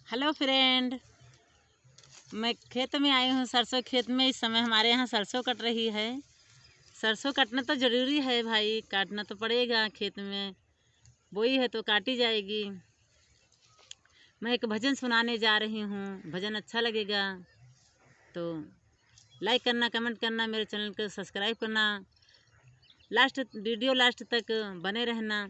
Hello friend, मैं खेत में आई हूँ। सरसों खेत में इस समय हमारे यहाँ सरसों कट रही है। सरसों कटना तो ज़रूरी है भाई, काटना तो पड़ेगा। खेत में बोई है तो काटी जाएगी। मैं एक भजन सुनाने जा रही हूँ। भजन अच्छा लगेगा तो लाइक करना, कमेंट करना, मेरे चैनल को सब्सक्राइब करना, वीडियो लास्ट तक बने रहना।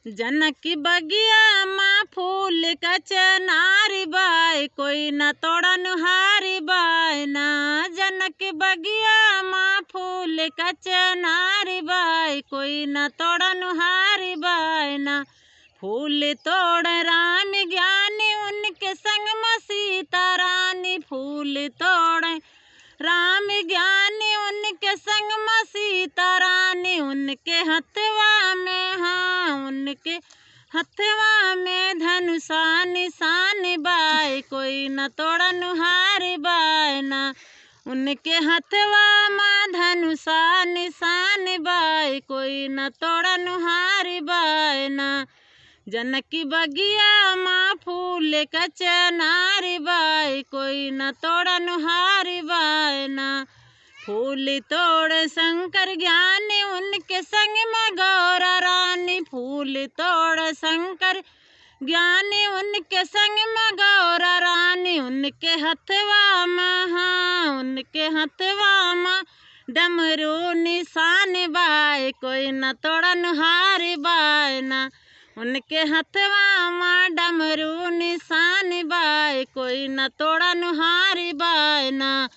जनक की बगिया माँ फूल का चनारी बाय, कोई न तोड़न हारी बाय ना। जनक की बगिया माँ फूल का चनारी बाय, कोई न तोड़न हारी बाय ना। फूल तोड़ राम ज्ञानी, उनके संग में सीता रानी। फूल तोड़ राम ज्ञानी, उनके संग में सीता रानी। उनके हथवा में, हाँ उनके हथवा में धनुषा निशान बाय, कोई न तोड़न हारी बाय ना। उनके हथवा में धनुषा निशान बाय, कोई न तोड़न हारी बाय ना। जनक की बगिया माँ फूल का चनारी बाय, कोई न तोड़न हारी बाय ना। फूल तोड़ शंकर ज्ञानी, उनके संग में गौरा रानी। फूल तोड़ शंकर ज्ञानी, उनके संग में गौरा रानी। उनके हथवा में, हाँ उनके हथवा में डमरू निशान बाय, कोई न तोड़न हारी बाय ना। उनके हथवा में डमरू निशान बाय, कोई न तोड़न हारी बाय ना।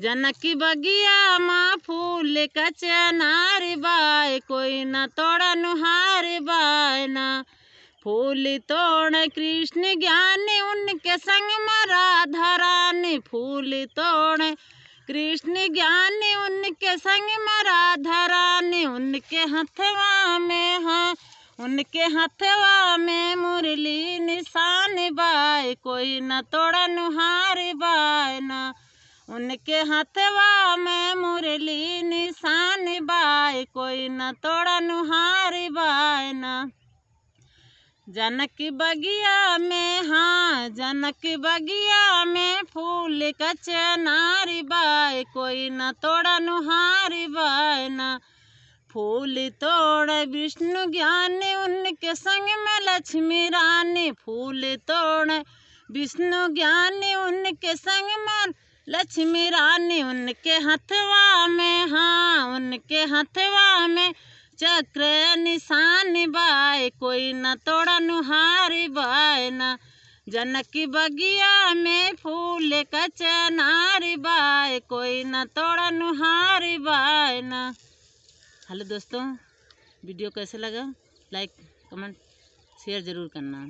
जनक की बगिया माँ फूल का चनारी बाय, कोई न तोड़न हारी बाय ना। फूल तोड़ कृष्ण ज्ञानी, उनके संग में राधा रानी। फूल तोड़ कृष्ण ज्ञानी, उनके संग में राधा रानी। उनके हथवा में, हाँ उनके हथवा में मुरली निशान बाय, कोई न तोड़न हारी बाय ना। उनके हथवा में मुरली निशान बाय, कोई न तोड़न हारी बाय ना। जनक की बगिया में, हाँ जनक की बगिया में फूल का चनारी बाय, कोई न तोड़न हारी बाय ना। फूल तोड़ विष्णु ज्ञानी, उनके संग में लक्ष्मी रानी। फूल तोड़ विष्णु ज्ञानी, उनके संग में लक्ष्मी रानी। उनके हथवा में, हाँ उनके हथवा में चक्र निशान बाय, कोई न तोड़न हारी बाय ना। जनक की बगिया में फूल का चनारी बाय, कोई न तोड़न हारी बाय ना। हेलो दोस्तों, वीडियो कैसे लगा? लाइक कमेंट शेयर ज़रूर करना।